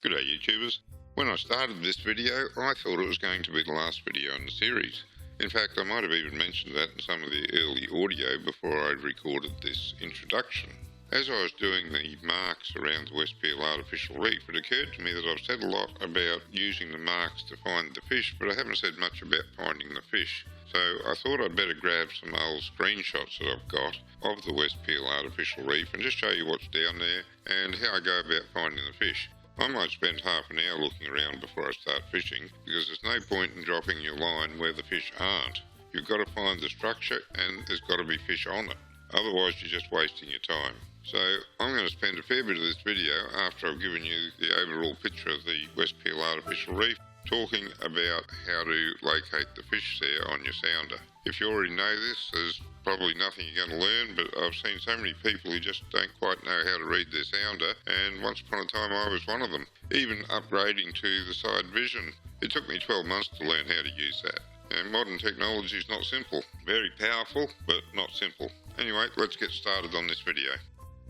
G'day YouTubers. When I started this video, I thought it was going to be the last video in the series. In fact, I might have even mentioned that in some of the early audio before I'd recorded this introduction. As I was doing the marks around the West Peel Artificial Reef, it occurred to me that I've said a lot about using the marks to find the fish, but I haven't said much about finding the fish. So I thought I'd better grab some old screenshots that I've got of the West Peel Artificial Reef and just show you what's down there and how I go about finding the fish. I might spend half an hour looking around before I start fishing, because there's no point in dropping your line where the fish aren't. You've got to find the structure and there's got to be fish on it. Otherwise you're just wasting your time. So I'm going to spend a fair bit of this video, after I've given you the overall picture of the West Peel Artificial Reef, talking about how to locate the fish there on your sounder. If you already know this, there's probably nothing you're going to learn, but I've seen so many people who just don't quite know how to read their sounder, and once upon a time I was one of them, even upgrading to the side vision. It took me 12 months to learn how to use that. And modern technology is not simple. Very powerful, but not simple. Anyway, let's get started on this video.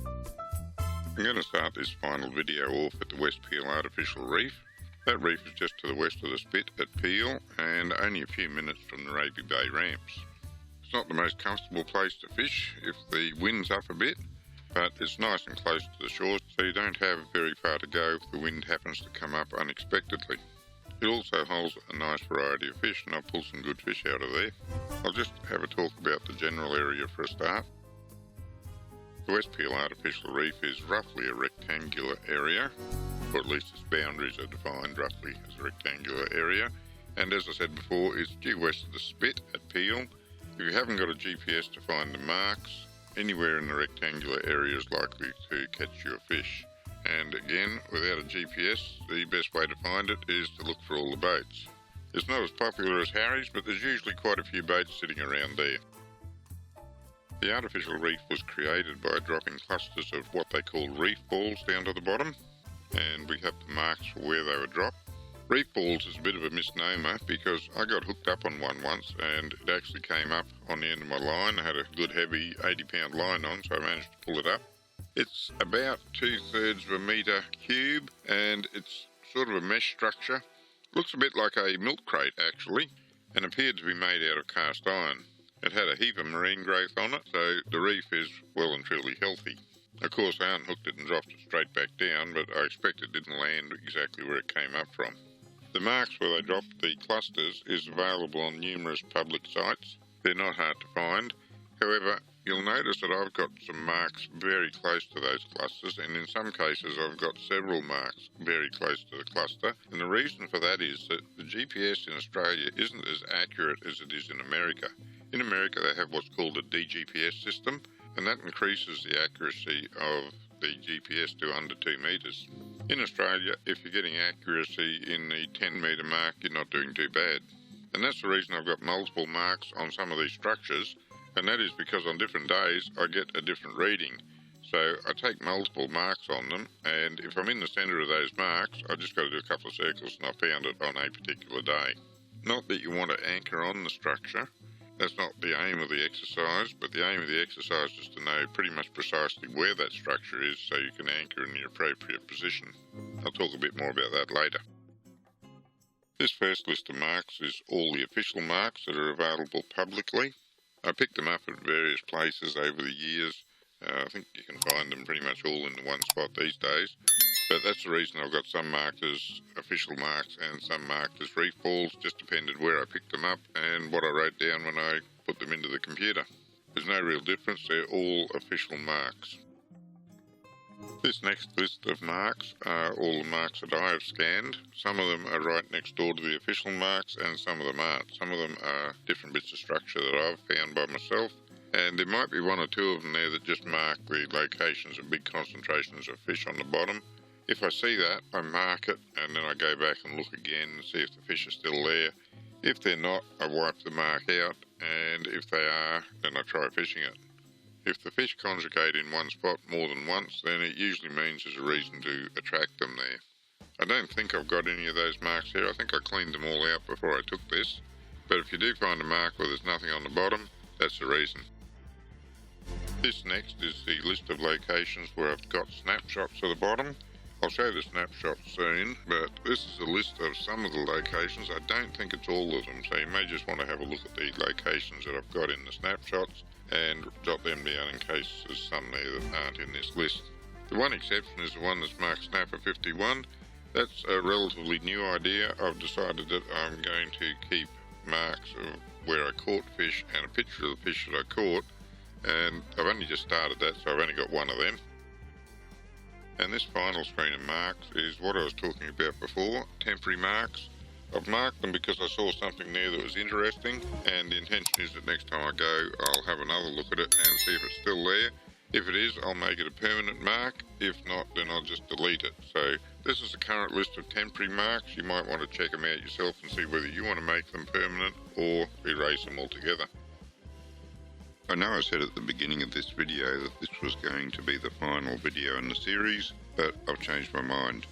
I'm going to start this final video off at the West Peel Artificial Reef. That reef is just to the west of the spit at Peel and only a few minutes from the Raby Bay ramps. It's not the most comfortable place to fish if the wind's up a bit, but it's nice and close to the shore, so you don't have very far to go if the wind happens to come up unexpectedly. It also holds a nice variety of fish, and I'll pull some good fish out of there. I'll just have a talk about the general area for a start. The West Peel Artificial Reef is roughly a rectangular area, or at least its boundaries are defined roughly as a rectangular area, and as I said before, it's due west of the spit at Peel. If you haven't got a GPS to find the marks, anywhere in the rectangular area is likely to catch you a fish. And again, without a GPS, the best way to find it is to look for all the boats. It's not as popular as Harry's, but there's usually quite a few boats sitting around there. The artificial reef was created by dropping clusters of what they call reef balls down to the bottom, and we have the marks for where they were dropped. Reef balls is a bit of a misnomer because I got hooked up on one once and it actually came up on the end of my line. I had a good heavy 80-pound line on, so I managed to pull it up. It's about 2/3 of a metre cube and it's sort of a mesh structure. Looks a bit like a milk crate actually, and appeared to be made out of cast iron. It had a heap of marine growth on it, so the reef is well and truly healthy. Of course, I unhooked it and dropped it straight back down, but I expect it didn't land exactly where it came up from. The marks where they dropped the clusters is available on numerous public sites. They're not hard to find. However, you'll notice that I've got some marks very close to those clusters, and in some cases I've got several marks very close to the cluster. And the reason for that is that the GPS in Australia isn't as accurate as it is in America. In America they have what's called a DGPS system, and that increases the accuracy of the GPS to under 2 metres. In Australia, if you're getting accuracy in the 10-metre mark, you're not doing too bad. And that's the reason I've got multiple marks on some of these structures, and that is because on different days I get a different reading. So I take multiple marks on them, and if I'm in the centre of those marks, I just got to do a couple of circles and I found it on a particular day. Not that you want to anchor on the structure. That's not the aim of the exercise, but the aim of the exercise is to know pretty much precisely where that structure is so you can anchor in the appropriate position. I'll talk a bit more about that later. This first list of marks is all the official marks that are available publicly. I picked them up at various places over the years. I think you can find them pretty much all in the one spot these days. But that's the reason I've got some marked as official marks and some marked as reef balls. Just depended where I picked them up and what I wrote down when I put them into the computer. There's no real difference, they're all official marks. This next list of marks are all the marks that I have scanned. Some of them are right next door to the official marks and some of them aren't. Some of them are different bits of structure that I've found by myself. And there might be one or two of them there that just mark the locations of big concentrations of fish on the bottom. If I see that, I mark it and then I go back and look again and see if the fish are still there. If they're not, I wipe the mark out, and if they are, then I try fishing it. If the fish conjugate in one spot more than once, then it usually means there's a reason to attract them there. I don't think I've got any of those marks here. I think I cleaned them all out before I took this. But if you do find a mark where there's nothing on the bottom, that's the reason. This next is the list of locations where I've got snapshots of the bottom. I'll show the snapshot soon, but this is a list of some of the locations. I don't think it's all of them, so you may just want to have a look at the locations that I've got in the snapshots and jot them down in case there's some there that aren't in this list. The one exception is the one that's marked Snapper 51. That's a relatively new idea. I've decided that I'm going to keep marks of where I caught fish and a picture of the fish that I caught, and I've only just started that, so I've only got one of them. And this final screen of marks is what I was talking about before, temporary marks. I've marked them because I saw something there that was interesting, and the intention is that next time I go I'll have another look at it and see if it's still there. If it is, I'll make it a permanent mark. If not, then I'll just delete it. So this is the current list of temporary marks. You might want to check them out yourself and see whether you want to make them permanent or erase them altogether. I know I said at the beginning of this video that this was going to be the final video in the series, but I've changed my mind.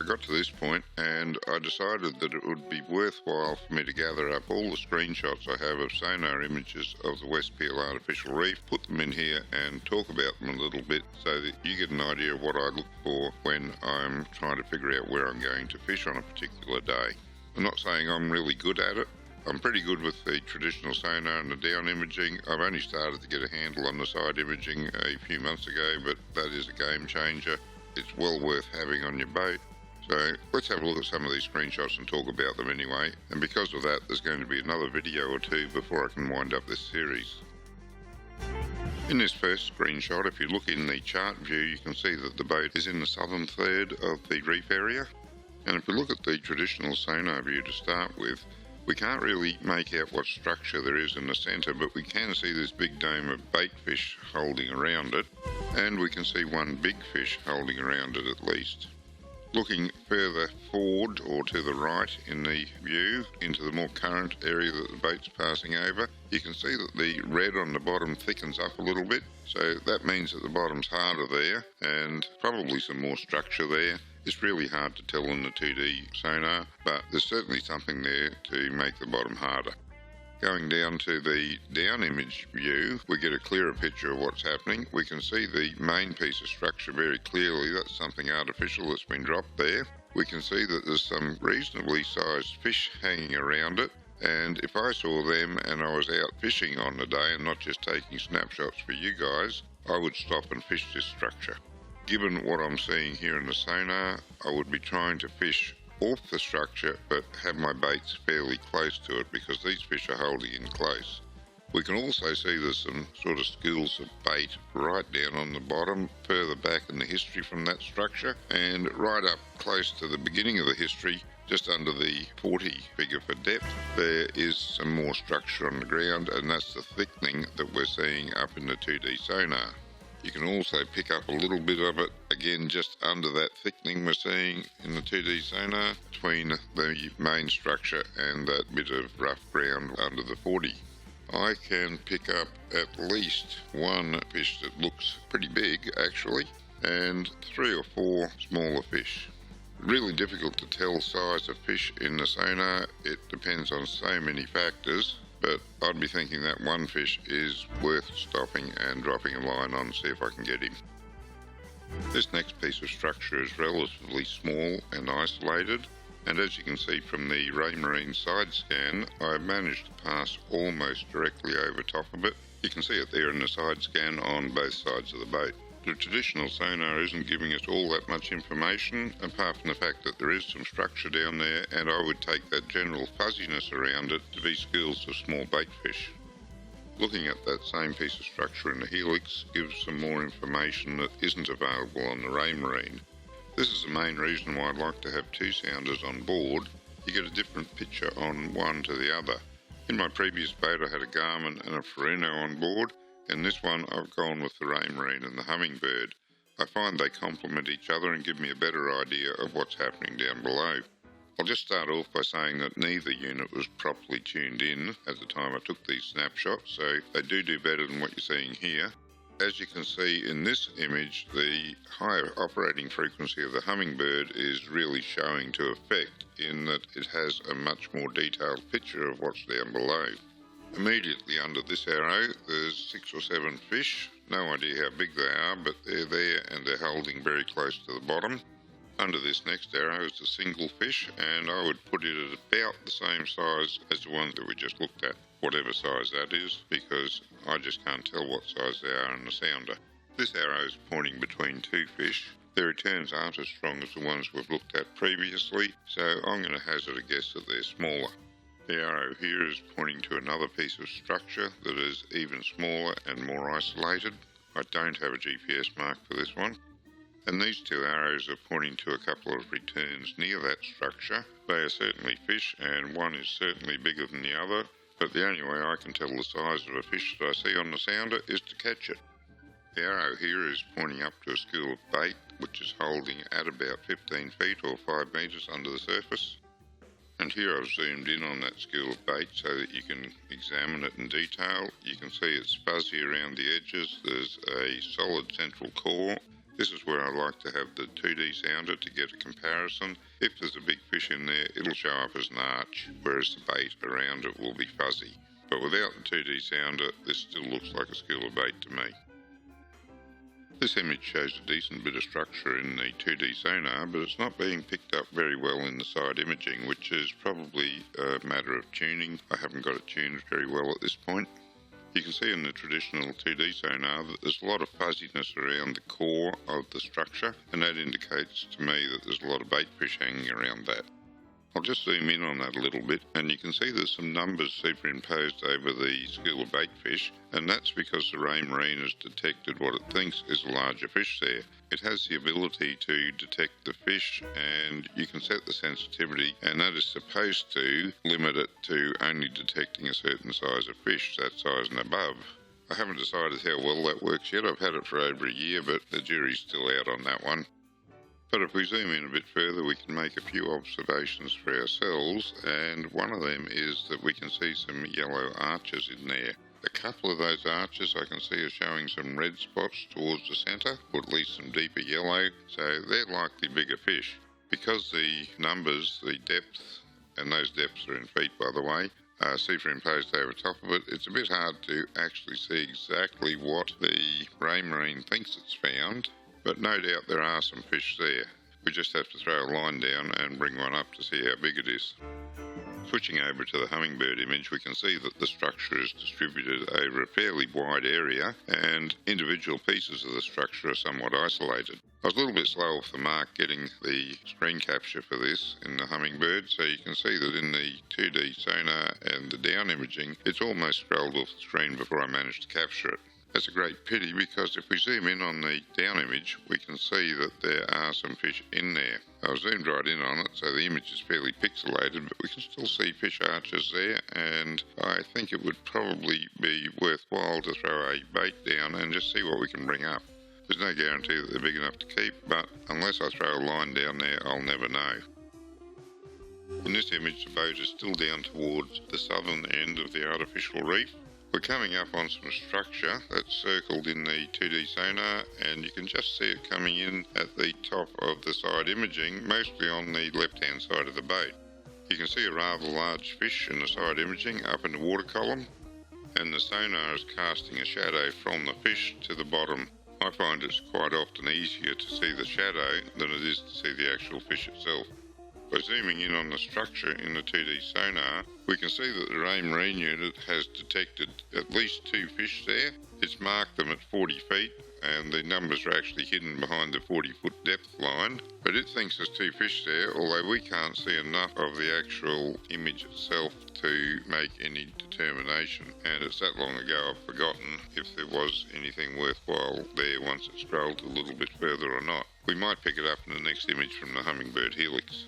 I got to this point and I decided that it would be worthwhile for me to gather up all the screenshots I have of sonar images of the West Peel Artificial Reef, put them in here and talk about them a little bit so that you get an idea of what I look for when I'm trying to figure out where I'm going to fish on a particular day. I'm not saying I'm really good at it. I'm pretty good with the traditional sonar and the down imaging. I've only started to get a handle on the side imaging a few months ago, but that is a game changer. It's well worth having on your boat. So let's have a look at some of these screenshots and talk about them anyway. And because of that, there's going to be another video or two before I can wind up this series. In this first screenshot, if you look in the chart view, you can see that the boat is in the southern third of the reef area. And if we look at the traditional sonar view to start with, we can't really make out what structure there is in the centre, but we can see this big dome of bait fish holding around it, and we can see one big fish holding around it at least. Looking further forward or to the right in the view into the more current area that the boat's passing over, you can see that the red on the bottom thickens up a little bit, so that means that the bottom's harder there and probably some more structure there. It's really hard to tell in the 2D sonar, but there's certainly something there to make the bottom harder. Going down to the down image view, we get a clearer picture of what's happening. We can see the main piece of structure very clearly. That's something artificial that's been dropped there. We can see that there's some reasonably sized fish hanging around it, and if I saw them and I was out fishing on the day and not just taking snapshots for you guys, I would stop and fish this structure. Given what I'm seeing here in the sonar, I would be trying to fish off the structure but have my baits fairly close to it because these fish are holding in close. We can also see there's some sort of schools of bait right down on the bottom, further back in the history from that structure, and right up close to the beginning of the history, just under the 40 figure for depth, there is some more structure on the ground, and that's the thickening that we're seeing up in the 2D sonar. You can also pick up a little bit of it, again just under that thickening we're seeing in the 2D sonar, between the main structure and that bit of rough ground under the 40. I can pick up at least one fish that looks pretty big actually, and 3 or 4 smaller fish. Really difficult to tell size of fish in the sonar. It depends on so many factors, but I'd be thinking that one fish is worth stopping and dropping a line on to see if I can get him. This next piece of structure is relatively small and isolated, and as you can see from the Raby side scan, I've managed to pass almost directly over top of it. You can see it there in the side scan on both sides of the boat. The traditional sonar isn't giving us all that much information, apart from the fact that there is some structure down there, and I would take that general fuzziness around it to be schools of small bait fish. Looking at that same piece of structure in the helix gives some more information that isn't available on the Raby. This is the main reason why I'd like to have 2 sounders on board. You get a different picture on one to the other. In my previous boat I had a Garmin and a Ferrino on board, and this one I've gone with the Raby and the Hummingbird. I find they complement each other and give me a better idea of what's happening down below. I'll just start off by saying that neither unit was properly tuned in at the time I took these snapshots, so they do better than what you're seeing here. As you can see in this image, the higher operating frequency of the Hummingbird is really showing to effect in that it has a much more detailed picture of what's down below. Immediately under this arrow there's 6 or 7 fish. No idea how big they are, but they're there and they're holding very close to the bottom. Under this next arrow is a single fish, and I would put it at about the same size as the one that we just looked at, whatever size that is, because I just can't tell what size they are in the sounder. This arrow is pointing between two fish. Their returns aren't as strong as the ones we've looked at previously, so I'm going to hazard a guess that they're smaller. The arrow here is pointing to another piece of structure that is even smaller and more isolated. I don't have a GPS mark for this one. And these two arrows are pointing to a couple of returns near that structure. They are certainly fish, and one is certainly bigger than the other, but the only way I can tell the size of a fish that I see on the sounder is to catch it. The arrow here is pointing up to a school of bait, which is holding at about 15 feet or 5 metres under the surface. And here I've zoomed in on that school of bait so that you can examine it in detail. You can see it's fuzzy around the edges. There's a solid central core. This is where I like to have the 2D sounder to get a comparison. If there's a big fish in there, it'll show up as an arch, whereas the bait around it will be fuzzy. But without the 2D sounder, this still looks like a school of bait to me. This image shows a decent bit of structure in the 2D sonar, but it's not being picked up very well in the side imaging, which is probably a matter of tuning. I haven't got it tuned very well at this point. You can see in the traditional 2D sonar that there's a lot of fuzziness around the core of the structure, and that indicates to me that there's a lot of bait fish hanging around that. I'll just zoom in on that a little bit, and you can see there's some numbers superimposed over the school of bait fish, and that's because the ray marine has detected what it thinks is a larger fish there. It has the ability to detect the fish, and you can set the sensitivity, and that is supposed to limit it to only detecting a certain size of fish, that size and above. I haven't decided how well that works yet. I've had it for over a year, but the jury's still out on that one. But if we zoom in a bit further, we can make a few observations for ourselves, and one of them is that we can see some yellow arches in there. A couple of those arches I can see are showing some red spots towards the centre, or at least some deeper yellow, so they're likely bigger fish. Because the numbers, the depth, and those depths are in feet by the way, are superimposed over top of it, it's a bit hard to actually see exactly what the ray marine thinks it's found. But no doubt there are some fish there. We just have to throw a line down and bring one up to see how big it is. Switching over to the hummingbird image, we can see that the structure is distributed over a fairly wide area, and individual pieces of the structure are somewhat isolated. I was a little bit slow off the mark getting the screen capture for this in the hummingbird, so you can see that in the 2D sonar and the down imaging, it's almost scrolled off the screen before I managed to capture it. That's a great pity, because if we zoom in on the down image, we can see that there are some fish in there. I've zoomed right in on it, so the image is fairly pixelated, but we can still see fish arches there, and I think it would probably be worthwhile to throw a bait down and just see what we can bring up. There's no guarantee that they're big enough to keep, but unless I throw a line down there, I'll never know. In this image, the boat is still down towards the southern end of the artificial reef. We're coming up on some structure that's circled in the 2D sonar, and you can just see it coming in at the top of the side imaging, mostly on the left-hand side of the boat. You can see a rather large fish in the side imaging up in the water column, and the sonar is casting a shadow from the fish to the bottom. I find it's quite often easier to see the shadow than it is to see the actual fish itself. By zooming in on the structure in the 2D sonar, we can see that the ray marine unit has detected at least two fish there. It's marked them at 40 feet, and the numbers are actually hidden behind the 40-foot depth line, but it thinks there's two fish there, although we can't see enough of the actual image itself to make any determination, and it's that long ago I've forgotten if there was anything worthwhile there once it scrolled a little bit further or not. We might pick it up in the next image from the hummingbird helix.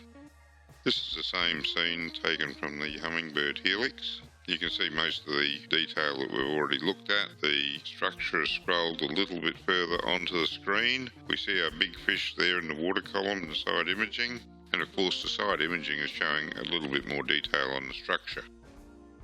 This is the same scene taken from the hummingbird helix. You can see most of the detail that we've already looked at. The structure is scrolled a little bit further onto the screen. We see our big fish there in the water column in the side imaging, and of course the side imaging is showing a little bit more detail on the structure.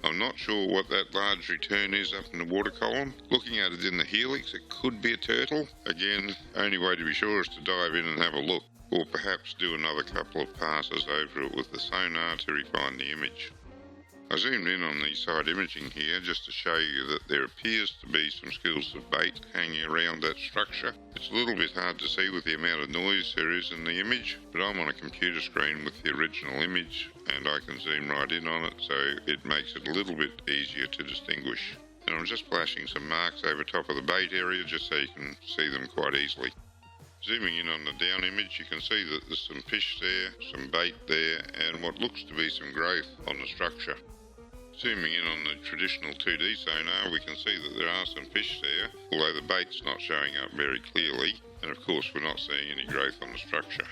I'm not sure what that large return is up in the water column. Looking at it in the helix, it could be a turtle. Again, only way to be sure is to dive in and have a look, or perhaps do another couple of passes over it with the sonar to refine the image. I zoomed in on the side imaging here just to show you that there appears to be some schools of bait hanging around that structure. It's a little bit hard to see with the amount of noise there is in the image, but I'm on a computer screen with the original image and I can zoom right in on it, so it makes it a little bit easier to distinguish. And I'm just flashing some marks over top of the bait area just so you can see them quite easily. Zooming in on the down image, you can see that there's some fish there, some bait there, and what looks to be some growth on the structure. Zooming in on the traditional 2D sonar, we can see that there are some fish there, although the bait's not showing up very clearly, and of course we're not seeing any growth on the structure.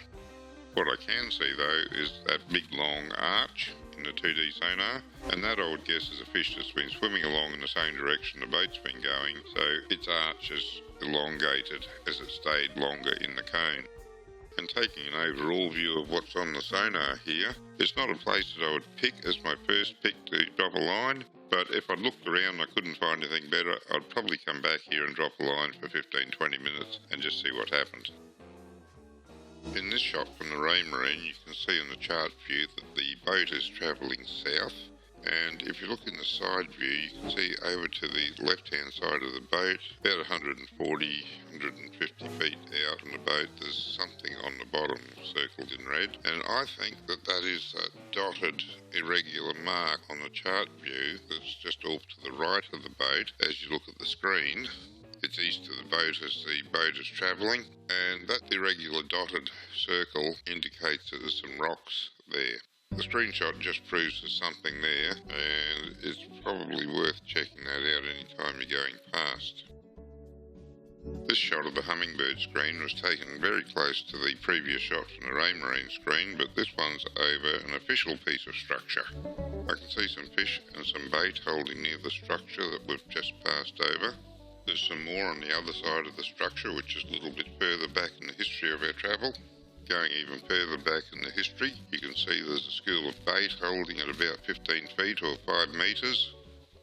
What I can see though is that big long arch in the 2D sonar, and that I would guess is a fish that's been swimming along in the same direction the bait's been going, so its arch is elongated as it stayed longer in the cone. And taking an overall view of what's on the sonar here, it's not a place that I would pick as my first pick to drop a line, but if I'd looked around and I couldn't find anything better, I'd probably come back here and drop a line for 15-20 minutes and just see what happens. In this shot from the Raby Marine, you can see in the chart view that the boat is travelling south, and if you look in the side view, you can see over to the left-hand side of the boat, about 140, 150 feet out on the boat, there's something on the bottom circled in red, and I think that that is a dotted irregular mark on the chart view that's just off to the right of the boat as you look at the screen. It's east of the boat as the boat is travelling, and that irregular dotted circle indicates that there's some rocks there. The screenshot just proves there's something there, and it's probably worth checking that out anytime you're going past. This shot of the hummingbird screen was taken very close to the previous shot from the Raby Marine screen, but this one's over an official piece of structure. I can see some fish and some bait holding near the structure that we've just passed over. There's some more on the other side of the structure, which is a little bit further back in the history of our travel. Going even further back in the history, you can see there's a school of bait holding at about 15 feet or 5 metres.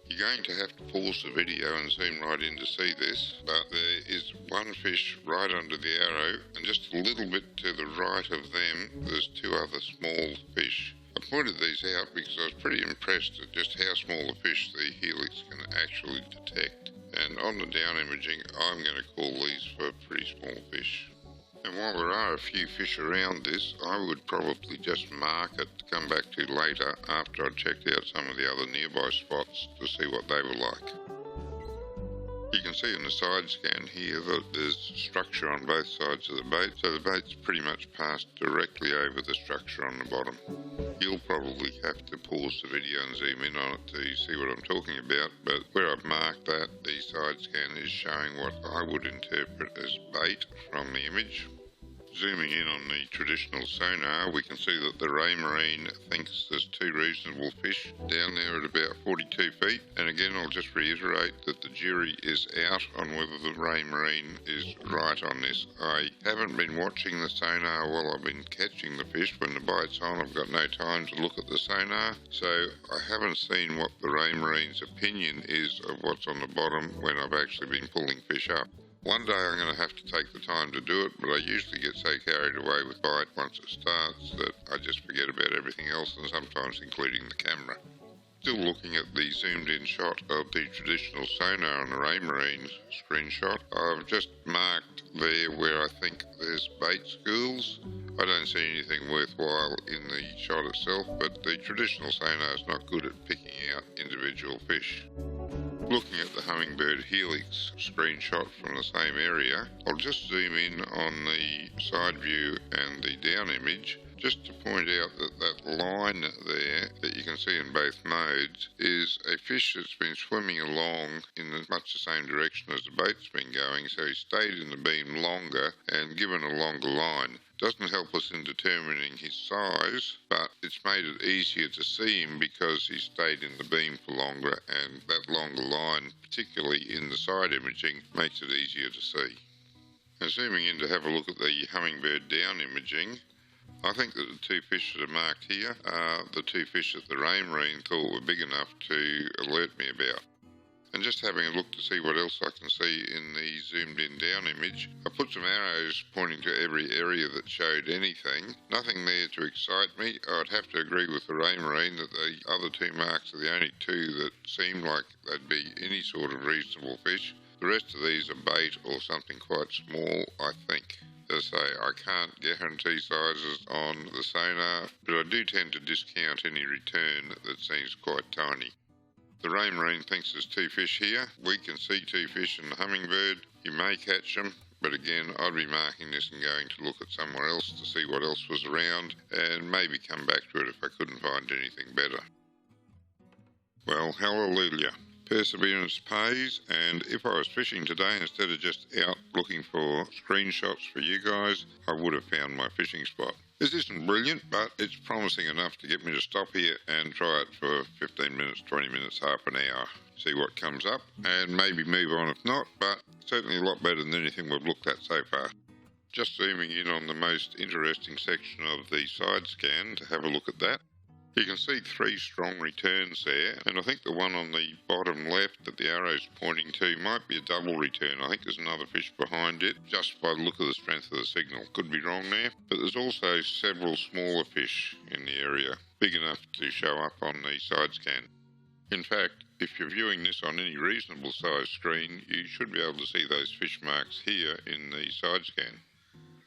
You're going to have to pause the video and zoom right in to see this, but there is one fish right under the arrow, and just a little bit to the right of them, there's two other small fish. I pointed these out because I was pretty impressed at just how small a fish the helix can actually detect. And on the down imaging, I'm going to call these for pretty small fish. And while there are a few fish around this, I would probably just mark it to come back to later after I'd checked out some of the other nearby spots to see what they were like. You can see in the side scan here that there's structure on both sides of the boat, so the boat's pretty much passed directly over the structure on the bottom. You'll probably have to pause the video and zoom in on it to see what I'm talking about, but where I've marked that, the side scan is showing what I would interpret as bait from the image. Zooming in on the traditional sonar, we can see that the Raby Marine thinks there's two reasonable fish down there at about 42 feet. And again, I'll just reiterate that the jury is out on whether the Raby Marine is right on this. I haven't been watching the sonar while I've been catching the fish. When the bite's on, I've got no time to look at the sonar. So I haven't seen what the Raby Marine's opinion is of what's on the bottom when I've actually been pulling fish up. One day I'm going to have to take the time to do it, but I usually get so carried away with bite once it starts that I just forget about everything else, and sometimes including the camera. Still looking at the zoomed in shot of the traditional sonar on the Raby Marine screenshot, I've just marked there where I think there's bait schools. I don't see anything worthwhile in the shot itself, but the traditional sonar is not good at picking out individual fish. Looking at the hummingbird helix screenshot from the same area, I'll just zoom in on the side view and the down image just to point out that that line there that you can see in both modes is a fish that's been swimming along in much the same direction as the boat's been going, so he stayed in the beam longer and given a longer line. Doesn't help us in determining his size, but it's made it easier to see him because he stayed in the beam for longer, and that longer line, particularly in the side imaging, makes it easier to see. Now zooming in to have a look at the hummingbird down imaging, I think that the two fish that are marked here are the two fish that the Raby Marine thought were big enough to alert me about. and just having a look to see what else I can see in the zoomed in down image. I put some arrows pointing to every area that showed anything. Nothing there to excite me. I'd have to agree with the Ray Marine that the other two marks are the only two that seem like they'd be any sort of reasonable fish. The rest of these are bait or something quite small, I think. As I say, I can't guarantee sizes on the sonar, but I do tend to discount any return that seems quite tiny. The Ray Marine thinks there's two fish here. We can see two fish in the hummingbird. You may catch them, but again, I'd be marking this and going to look at somewhere else to see what else was around and maybe come back to it if I couldn't find anything better. Well, hallelujah. Perseverance pays, and if I was fishing today instead of just out looking for screenshots for you guys, I would have found my fishing spot. This isn't brilliant, but it's promising enough to get me to stop here and try it for 15 minutes, 20 minutes, half an hour, see what comes up, and maybe move on if not, but certainly a lot better than anything we've looked at so far. Just zooming in on the most interesting section of the side scan to have a look at that. You can see three strong returns there, and I think the one on the bottom left that the arrow's pointing to might be a double return. I think there's another fish behind it, just by the look of the strength of the signal. Could be wrong there, but there's also several smaller fish in the area, big enough to show up on the side scan. In fact, if you're viewing this on any reasonable size screen, you should be able to see those fish marks here in the side scan.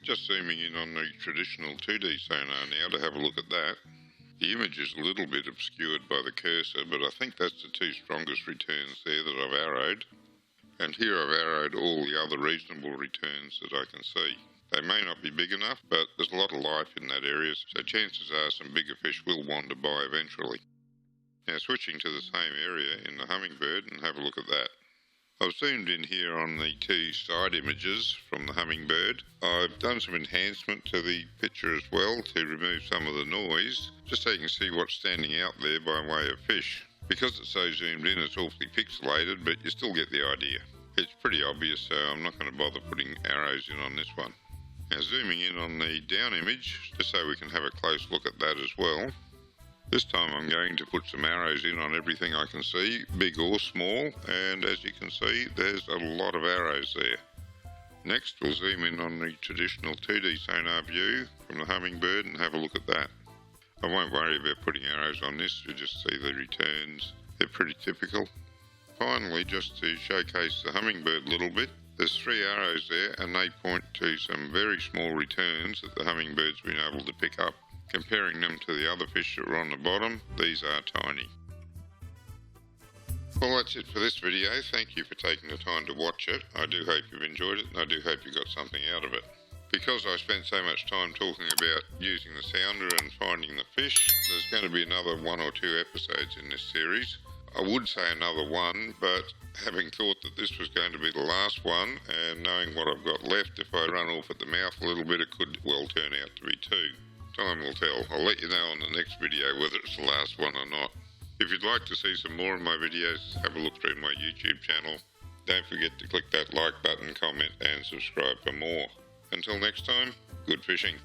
Just zooming in on the traditional 2D sonar now to have a look at that. The image is a little bit obscured by the cursor, but I think that's the two strongest returns there that I've arrowed. And here I've arrowed all the other reasonable returns that I can see. They may not be big enough, but there's a lot of life in that area, so chances are some bigger fish will wander by eventually. Now switching to the same area in the hummingbird and have a look at that. I've zoomed in here on the two side images from the hummingbird. I've done some enhancement to the picture as well to remove some of the noise, just so you can see what's standing out there by way of fish. Because it's so zoomed in, it's awfully pixelated, but you still get the idea. It's pretty obvious, so I'm not going to bother putting arrows in on this one. Now zooming in on the down image, just so we can have a close look at that as well. This time I'm going to put some arrows in on everything I can see, big or small, and as you can see, there's a lot of arrows there. Next, we'll zoom in on the traditional 2D sonar view from the hummingbird and have a look at that. I won't worry about putting arrows on this, you'll just see the returns. They're pretty typical. Finally, just to showcase the hummingbird a little bit, there's three arrows there and they point to some very small returns that the hummingbird's been able to pick up. Comparing them to the other fish that were on the bottom, these are tiny. Well, that's it for this video. Thank you for taking the time to watch it. I do hope you've enjoyed it and I do hope you got something out of it. Because I spent so much time talking about using the sounder and finding the fish, there's going to be another 1 or 2 episodes in this series. I would say another one, but having thought that this was going to be the last one and knowing what I've got left, if I run off at the mouth a little bit, it could well turn out to be 2. Time will tell. I'll let you know on the next video whether it's the last one or not. If you'd like to see some more of my videos, have a look through my YouTube channel. Don't forget to click that like button, comment and subscribe for more. Until next time, good fishing.